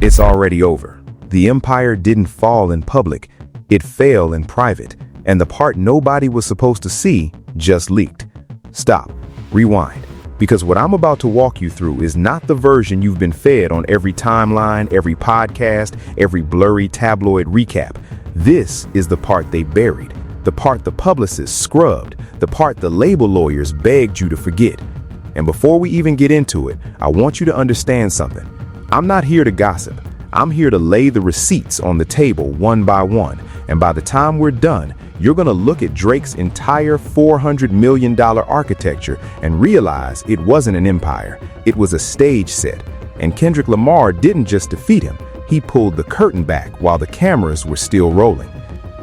It's already over. The empire didn't fall in public, it fell in private, and the part nobody was supposed to see just leaked. Stop. Rewind. Because what I'm about to walk you through is not the version you've been fed on every timeline, every podcast, every blurry tabloid recap. This is the part they buried, the part the publicists scrubbed, the part the label lawyers begged you to forget. And before we even get into it, I want you to understand something. I'm not here to gossip. I'm here to lay the receipts on the table one by one. And by the time we're done, you're going to look at Drake's entire $400 million architecture and realize it wasn't an empire. It was a stage set. And Kendrick Lamar didn't just defeat him. He pulled the curtain back while the cameras were still rolling.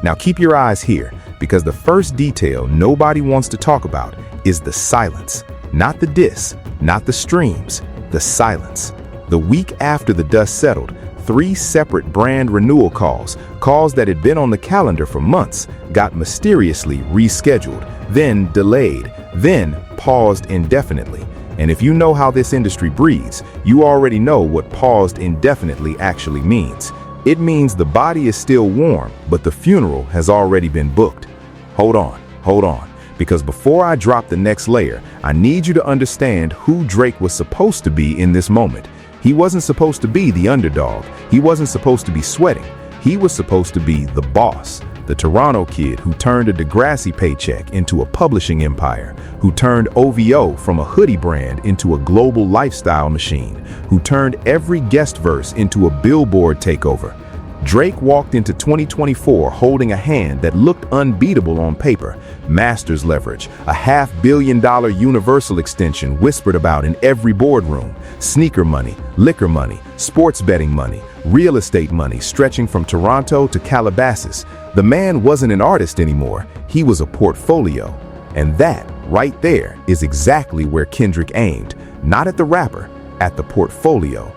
Now keep your eyes here, because the first detail nobody wants to talk about is the silence. Not the diss, not the streams, the silence. The week after the dust settled, 3 separate brand renewal calls that had been on the calendar for months, got mysteriously rescheduled, then delayed, then paused indefinitely. And if you know how this industry breathes, you already know what paused indefinitely actually means. It means the body is still warm, but the funeral has already been booked. Hold on. Because before I drop the next layer, I need you to understand who Drake was supposed to be in this moment. He wasn't supposed to be the underdog. He wasn't supposed to be sweating. He was supposed to be the boss, the Toronto kid who turned a Degrassi paycheck into a publishing empire, who turned OVO from a hoodie brand into a global lifestyle machine, who turned every guest verse into a Billboard takeover. Drake walked into 2024 holding a hand that looked unbeatable on paper. Master's leverage, a $500 million Universal extension whispered about in every boardroom, sneaker money, liquor money, sports betting money, real estate money stretching from Toronto to Calabasas. The man wasn't an artist anymore, he was a portfolio. And that, right there, is exactly where Kendrick aimed, not at the rapper, at the portfolio.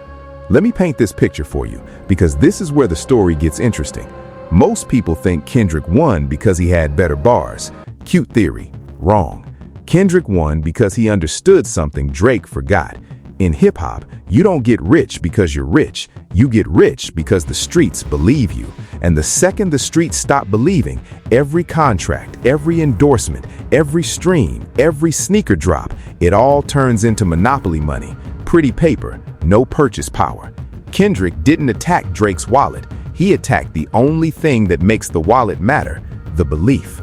Let me paint this picture for you, because this is where the story gets interesting. Most people think Kendrick won because he had better bars. Cute theory. Wrong. Kendrick won because he understood something Drake forgot. In hip-hop, you don't get rich because you're rich. You get rich because the streets believe you. And the second the streets stop believing, every contract, every endorsement, every stream, every sneaker drop, it all turns into monopoly money. Pretty paper, no purchase power. Kendrick didn't attack Drake's wallet. He attacked the only thing that makes the wallet matter, the belief.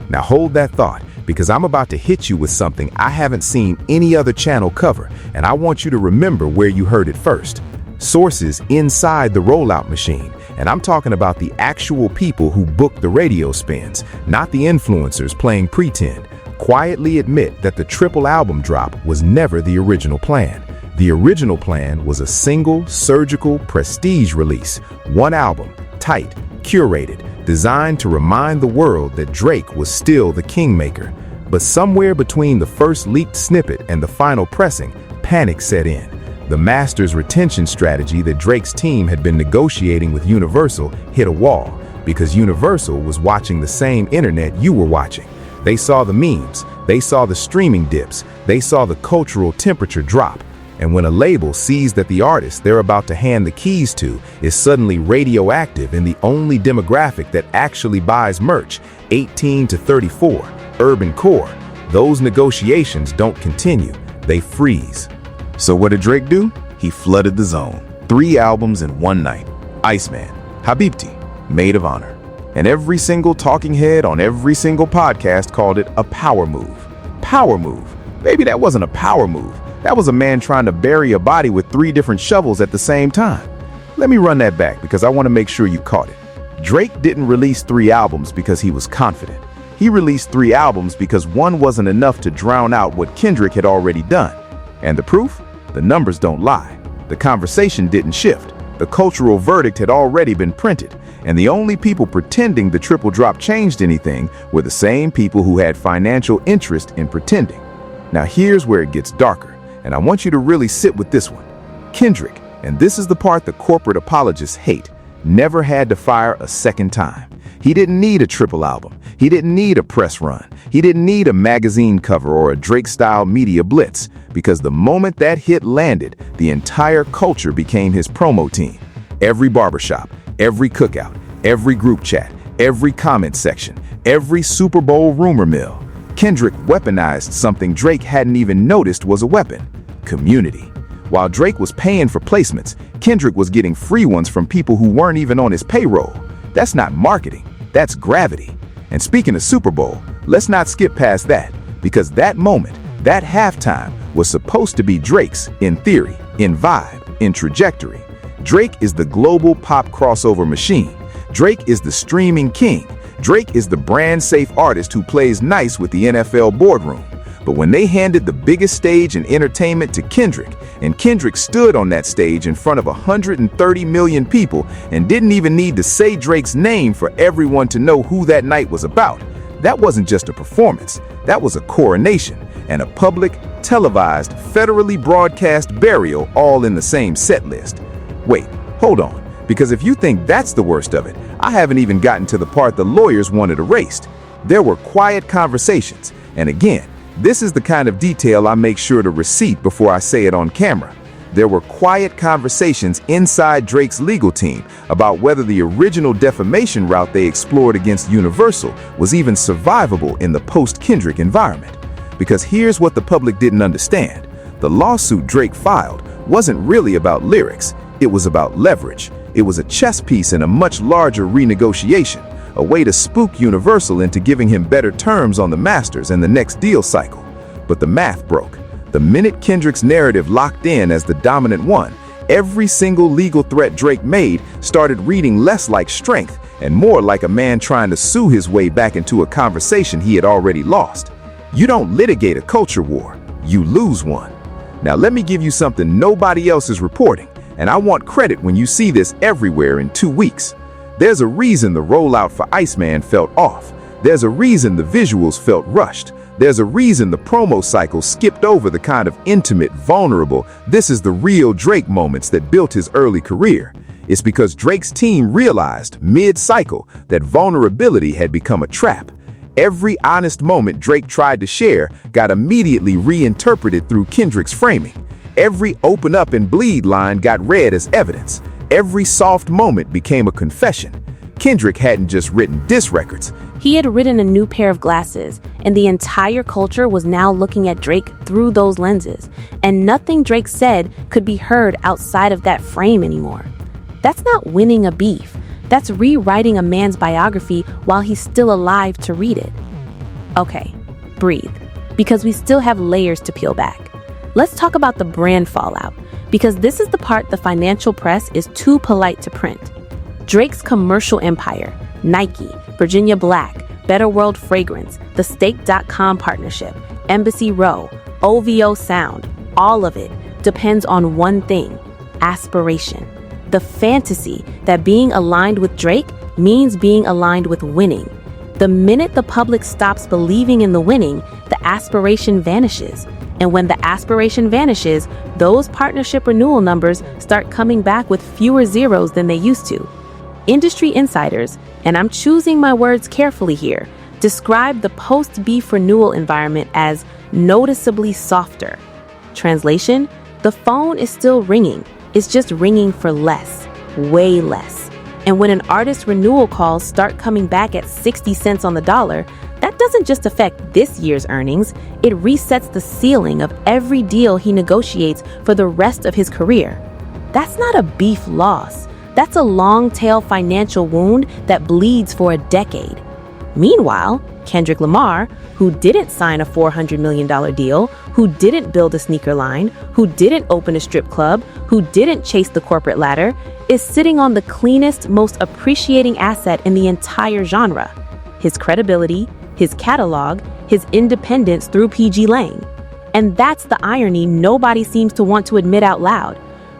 Now hold that thought, because I'm about to hit you with something I haven't seen any other channel cover, and I want you to remember where you heard it first. Sources inside the rollout machine, and I'm talking about the actual people who booked the radio spins, not the influencers playing pretend, quietly admit that the triple album drop was never the original plan. The original plan was a single, surgical, prestige release. One album, tight, curated, designed to remind the world that Drake was still the kingmaker. But somewhere between the first leaked snippet and the final pressing, panic set in. The master's retention strategy that Drake's team had been negotiating with Universal hit a wall, because Universal was watching the same internet you were watching. They saw the memes, they saw the streaming dips, they saw the cultural temperature drop. And when a label sees that the artist they're about to hand the keys to is suddenly radioactive in the only demographic that actually buys merch, 18 to 34, urban core, those negotiations don't continue, they freeze. So what did Drake do? He flooded the zone. 3 albums in one night. Iceman, Habibti, Maid of Honour. And every single talking head on every single podcast called it a power move. Power move. Maybe that wasn't a power move. That was a man trying to bury a body with 3 different shovels at the same time. Let me run that back because I want to make sure you caught it. Drake didn't release 3 albums because he was confident. He released 3 albums because one wasn't enough to drown out what Kendrick had already done. And the proof? The numbers don't lie. The conversation didn't shift. The cultural verdict had already been printed. And the only people pretending the triple drop changed anything were the same people who had financial interest in pretending. Now here's where it gets darker. And I want you to really sit with this one. Kendrick, and this is the part the corporate apologists hate, never had to fire a second time. He didn't need a triple album. He didn't need a press run. He didn't need a magazine cover or a Drake-style media blitz, because the moment that hit landed, the entire culture became his promo team. Every barbershop, every cookout, every group chat, every comment section, every Super Bowl rumor mill. Kendrick weaponized something Drake hadn't even noticed was a weapon: community. While Drake was paying for placements, Kendrick was getting free ones from people who weren't even on his payroll. That's not marketing, that's gravity. And speaking of Super Bowl, let's not skip past that, because that moment, that halftime, was supposed to be Drake's, in theory, in vibe, in trajectory. Drake is the global pop crossover machine. Drake is the streaming king. Drake is the brand-safe artist who plays nice with the NFL boardroom. But when they handed the biggest stage in entertainment to Kendrick, and Kendrick stood on that stage in front of 130 million people and didn't even need to say Drake's name for everyone to know who that night was about, that wasn't just a performance, that was a coronation and a public, televised, federally broadcast burial all in the same set list. Wait, hold on, because if you think that's the worst of it, I haven't even gotten to the part the lawyers wanted erased. There were quiet conversations, and again, this is the kind of detail I make sure to receipt before I say it on camera. There were quiet conversations inside Drake's legal team about whether the original defamation route they explored against Universal was even survivable in the post-Kendrick environment. Because here's what the public didn't understand. The lawsuit Drake filed wasn't really about lyrics, it was about leverage. It was a chess piece in a much larger renegotiation, a way to spook Universal into giving him better terms on the masters and the next deal cycle. But the math broke. The minute Kendrick's narrative locked in as the dominant one, every single legal threat Drake made started reading less like strength and more like a man trying to sue his way back into a conversation he had already lost. You don't litigate a culture war, you lose one. Now let me give you something nobody else is reporting, and I want credit when you see this everywhere in 2 weeks. There's a reason the rollout for Iceman felt off. There's a reason the visuals felt rushed. There's a reason the promo cycle skipped over the kind of intimate, vulnerable, this is the real Drake moments that built his early career. It's because Drake's team realized, mid-cycle, that vulnerability had become a trap. Every honest moment Drake tried to share got immediately reinterpreted through Kendrick's framing. Every open up and bleed line got read as evidence. Every soft moment became a confession. Kendrick hadn't just written diss records. He had written a new pair of glasses, and the entire culture was now looking at Drake through those lenses, and nothing Drake said could be heard outside of that frame anymore. That's not winning a beef. That's rewriting a man's biography while he's still alive to read it. Okay, breathe, because we still have layers to peel back. Let's talk about the brand fallout, because this is the part the financial press is too polite to print. Drake's commercial empire, Nike, Virginia Black, Better World Fragrance, the Stake.com partnership, Embassy Row, OVO Sound, all of it depends on one thing: aspiration. The fantasy that being aligned with Drake means being aligned with winning. The minute the public stops believing in the winning, the aspiration vanishes. And when the aspiration vanishes, those partnership renewal numbers start coming back with fewer zeros than they used to. Industry insiders, and I'm choosing my words carefully here, describe the post-beef renewal environment as noticeably softer. Translation: the phone is still ringing, it's just ringing for less, way less. And when an artist's renewal calls start coming back at 60 cents on the dollar, that doesn't just affect this year's earnings, it resets the ceiling of every deal he negotiates for the rest of his career. That's not a beef loss. That's a long-tail financial wound that bleeds for a decade. Meanwhile, Kendrick Lamar, who didn't sign a $400 million deal, who didn't build a sneaker line, who didn't open a strip club, who didn't chase the corporate ladder, is sitting on the cleanest, most appreciating asset in the entire genre: his credibility, his catalog, his independence through PG Lang. And that's the irony nobody seems to want to admit out loud.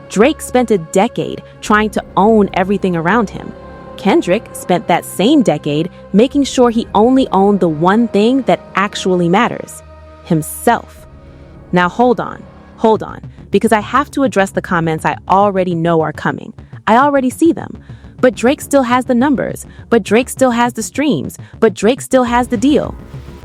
Drake spent a decade trying to own everything around him. Kendrick spent that same decade making sure he only owned the one thing that actually matters: himself. Now hold on, because I have to address the comments I already know are coming. I already see them. But Drake still has the numbers. But Drake still has the streams. But Drake still has the deal.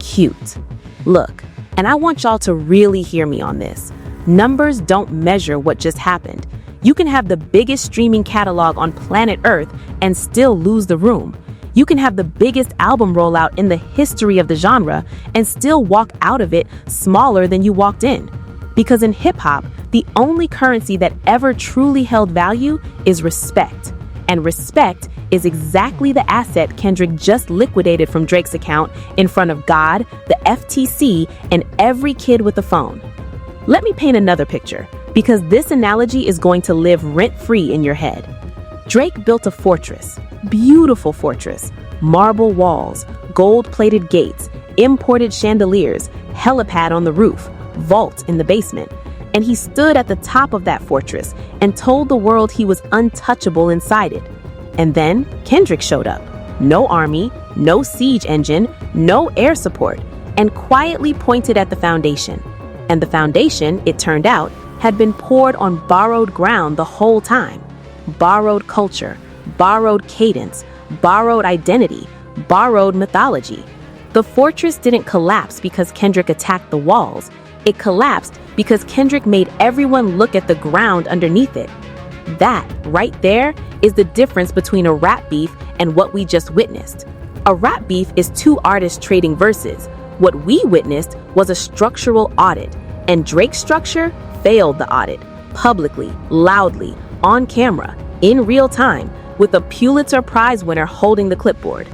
Cute. Look, and I want y'all to really hear me on this. Numbers don't measure what just happened. You can have the biggest streaming catalog on planet Earth and still lose the room. You can have the biggest album rollout in the history of the genre and still walk out of it smaller than you walked in. Because in hip-hop, the only currency that ever truly held value is respect. And respect is exactly the asset Kendrick just liquidated from Drake's account in front of God, the FTC, and every kid with a phone. Let me paint another picture, because this analogy is going to live rent-free in your head. Drake built a fortress, beautiful fortress, marble walls, gold-plated gates, imported chandeliers, helipad on the roof, vault in the basement. And he stood at the top of that fortress and told the world he was untouchable inside it. And then Kendrick showed up. No army, no siege engine, no air support, and quietly pointed at the foundation. And the foundation, it turned out, had been poured on borrowed ground the whole time. Borrowed culture, borrowed cadence, borrowed identity, borrowed mythology. The fortress didn't collapse because Kendrick attacked the walls. It collapsed because Kendrick made everyone look at the ground underneath it. That, right there, is the difference between a rap beef and what we just witnessed. A rap beef is two artists trading verses. What we witnessed was a structural audit, and Drake's structure failed the audit, publicly, loudly, on camera, in real time, with a Pulitzer Prize winner holding the clipboard.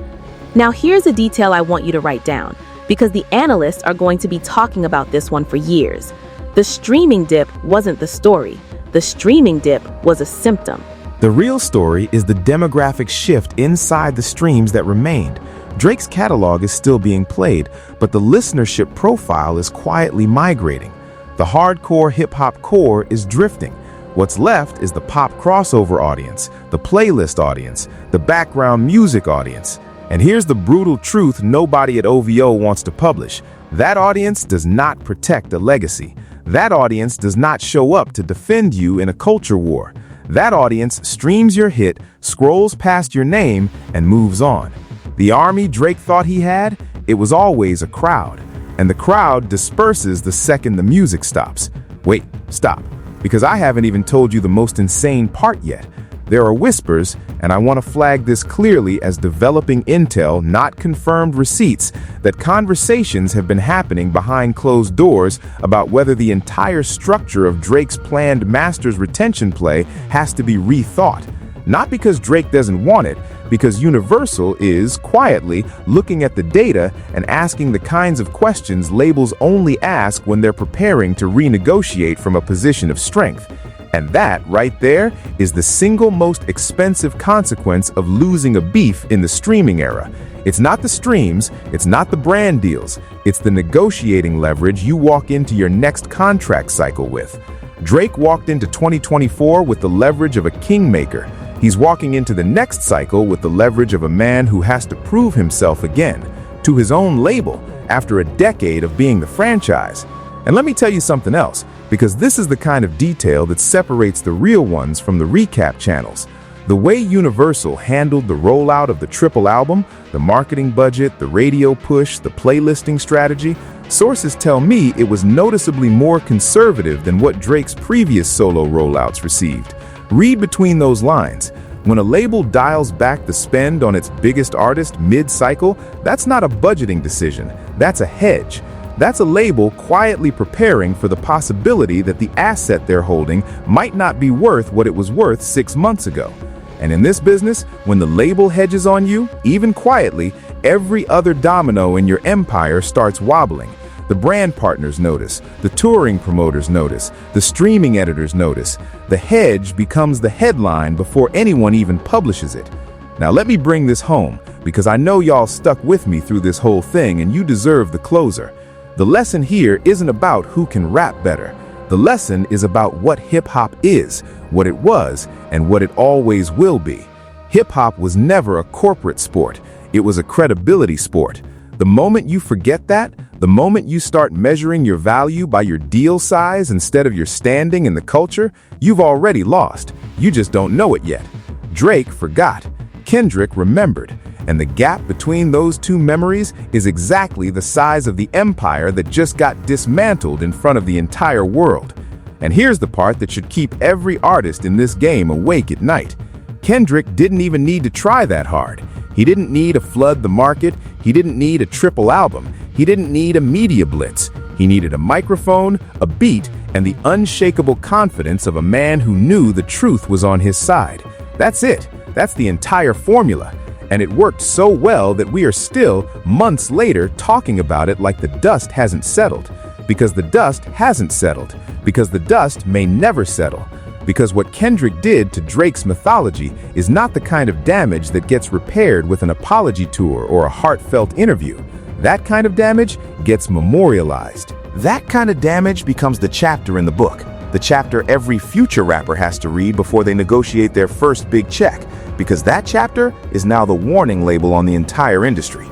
Now here's a detail I want you to write down, because the analysts are going to be talking about this one for years. The streaming dip wasn't the story. The streaming dip was a symptom. The real story is the demographic shift inside the streams that remained. Drake's catalog is still being played, but the listenership profile is quietly migrating. The hardcore hip-hop core is drifting. What's left is the pop crossover audience, the playlist audience, the background music audience. And here's the brutal truth nobody at OVO wants to publish. That audience does not protect a legacy. That audience does not show up to defend you in a culture war. That audience streams your hit, scrolls past your name, and moves on. The army Drake thought he had, it was always a crowd. And the crowd disperses the second the music stops. Wait, stop, because I haven't even told you the most insane part yet. There are whispers, and I want to flag this clearly as developing intel, not confirmed receipts, that conversations have been happening behind closed doors about whether the entire structure of Drake's planned Masters retention play has to be rethought. Not because Drake doesn't want it, because Universal is, quietly, looking at the data and asking the kinds of questions labels only ask when they're preparing to renegotiate from a position of strength. And that, right there, is the single most expensive consequence of losing a beef in the streaming era. It's not the streams, it's not the brand deals, it's the negotiating leverage you walk into your next contract cycle with. Drake walked into 2024 with the leverage of a kingmaker. He's walking into the next cycle with the leverage of a man who has to prove himself again, to his own label, after a decade of being the franchise. And let me tell you something else, because this is the kind of detail that separates the real ones from the recap channels. The way Universal handled the rollout of the triple album, the marketing budget, the radio push, the playlisting strategy, sources tell me it was noticeably more conservative than what Drake's previous solo rollouts received. Read between those lines. When a label dials back the spend on its biggest artist mid-cycle, that's not a budgeting decision, that's a hedge. That's a label quietly preparing for the possibility that the asset they're holding might not be worth what it was worth 6 months ago. And in this business, when the label hedges on you, even quietly, every other domino in your empire starts wobbling. The brand partners notice, the touring promoters notice, the streaming editors notice. The hedge becomes the headline before anyone even publishes it. Now let me bring this home, because I know y'all stuck with me through this whole thing and you deserve the closer. The lesson here isn't about who can rap better. The lesson is about what hip-hop is, what it was, and what it always will be. Hip-hop was never a corporate sport. It was a credibility sport. The moment you forget that, the moment you start measuring your value by your deal size instead of your standing in the culture, you've already lost. You just don't know it yet. Drake forgot. Kendrick remembered. And the gap between those two memories is exactly the size of the empire that just got dismantled in front of the entire world. And here's the part that should keep every artist in this game awake at night. Kendrick didn't even need to try that hard. He didn't need to flood the market. He didn't need a triple album. He didn't need a media blitz. He needed a microphone, a beat, and the unshakable confidence of a man who knew the truth was on his side. That's it. That's the entire formula. And it worked so well that we are still, months later, talking about it like the dust hasn't settled. Because the dust hasn't settled. Because the dust may never settle. Because what Kendrick did to Drake's mythology is not the kind of damage that gets repaired with an apology tour or a heartfelt interview. That kind of damage gets memorialized. That kind of damage becomes the chapter in the book. The chapter every future rapper has to read before they negotiate their first big check. Because that chapter is now the warning label on the entire industry.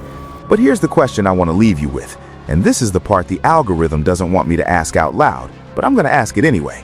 But here's the question I want to leave you with. And this is the part the algorithm doesn't want me to ask out loud, but I'm going to ask it anyway.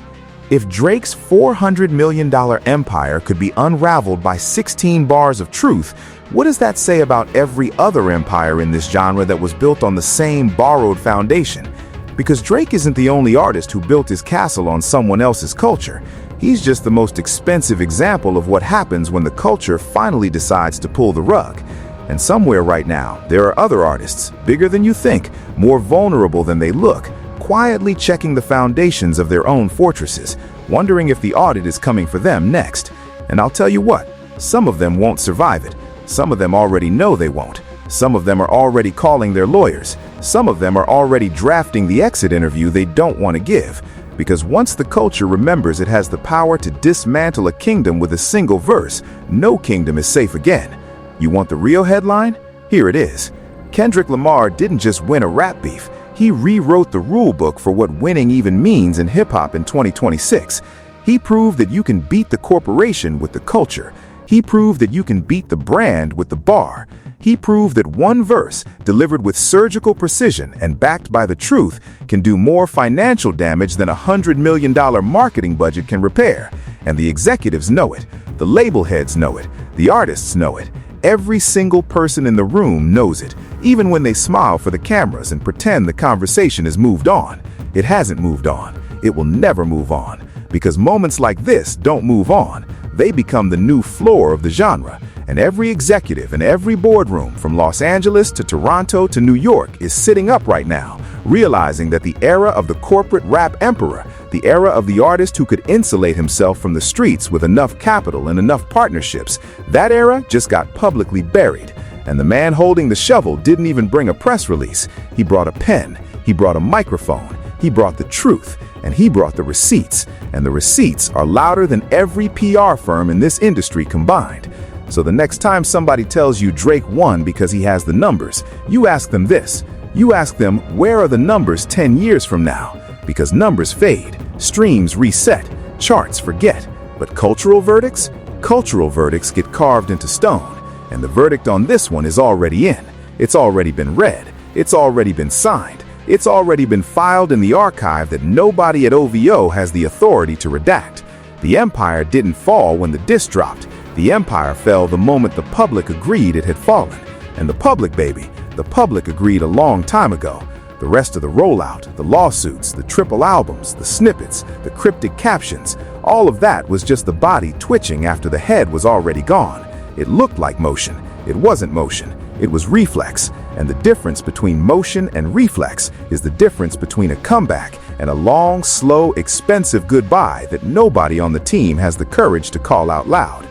If Drake's $400 million empire could be unraveled by 16 bars of truth, what does that say about every other empire in this genre that was built on the same borrowed foundation? Because Drake isn't the only artist who built his castle on someone else's culture. He's just the most expensive example of what happens when the culture finally decides to pull the rug. And somewhere right now, there are other artists, bigger than you think, more vulnerable than they look, quietly checking the foundations of their own fortresses, wondering if the audit is coming for them next. And I'll tell you what, some of them won't survive it. Some of them already know they won't. Some of them are already calling their lawyers. Some of them are already drafting the exit interview they don't want to give. Because once the culture remembers it has the power to dismantle a kingdom with a single verse, no kingdom is safe again. You want the real headline? Here it is. Kendrick Lamar didn't just win a rap beef. He rewrote the rule book for what winning even means in hip-hop in 2026. He proved that you can beat the corporation with the culture. He proved that you can beat the brand with the bar. He proved that one verse, delivered with surgical precision and backed by the truth, can do more financial damage than a $100 million marketing budget can repair. And the executives know it. The label heads know it. The artists know it. Every single person in the room knows it, even when they smile for the cameras and pretend the conversation has moved on. It hasn't moved on. It will never move on. Because moments like this don't move on. They become the new floor of the genre. And every executive in every boardroom from Los Angeles to Toronto to New York is sitting up right now, realizing that the era of the corporate rap emperor, the era of the artist who could insulate himself from the streets with enough capital and enough partnerships, that era just got publicly buried. And the man holding the shovel didn't even bring a press release. He brought a pen, he brought a microphone, he brought the truth, and he brought the receipts. And the receipts are louder than every PR firm in this industry combined. So the next time somebody tells you Drake won because he has the numbers, you ask them this. You ask them, where are the numbers 10 years from now? Because numbers fade, streams reset, charts forget. But cultural verdicts? Cultural verdicts get carved into stone. And the verdict on this one is already in. It's already been read. It's already been signed. It's already been filed in the archive that nobody at OVO has the authority to redact. The empire didn't fall when the disc dropped. The empire fell the moment the public agreed it had fallen. And the public, baby, the public agreed a long time ago. The rest of the rollout, the lawsuits, the triple albums, the snippets, the cryptic captions, all of that was just the body twitching after the head was already gone. It looked like motion. It wasn't motion. It was reflex. And the difference between motion and reflex is the difference between a comeback and a long, slow, expensive goodbye that nobody on the team has the courage to call out loud.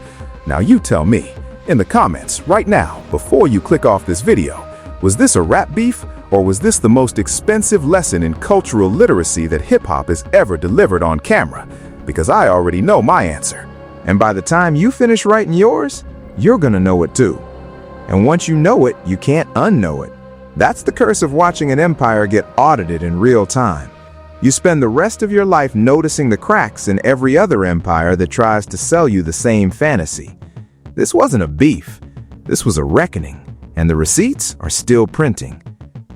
Now you tell me, in the comments right now, before you click off this video, was this a rap beef or was this the most expensive lesson in cultural literacy that hip-hop has ever delivered on camera? Because I already know my answer. And by the time you finish writing yours, you're gonna know it too. And once you know it, you can't unknow it. That's the curse of watching an empire get audited in real time. You spend the rest of your life noticing the cracks in every other empire that tries to sell you the same fantasy. This wasn't a beef. This was a reckoning, and the receipts are still printing.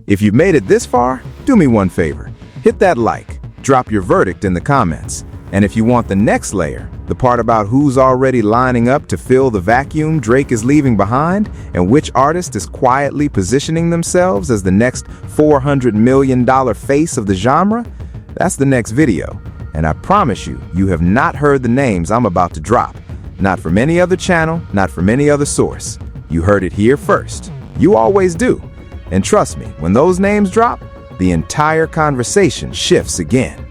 If you've made it this far, do me one favor. Hit that like, drop your verdict in the comments. And if you want the next layer, the part about who's already lining up to fill the vacuum Drake is leaving behind, and which artist is quietly positioning themselves as the next $400 million face of the genre, that's the next video. And I promise you, you have not heard the names I'm about to drop. Not from any other channel, not from any other source. You heard it here first. You always do. And trust me, when those names drop, the entire conversation shifts again.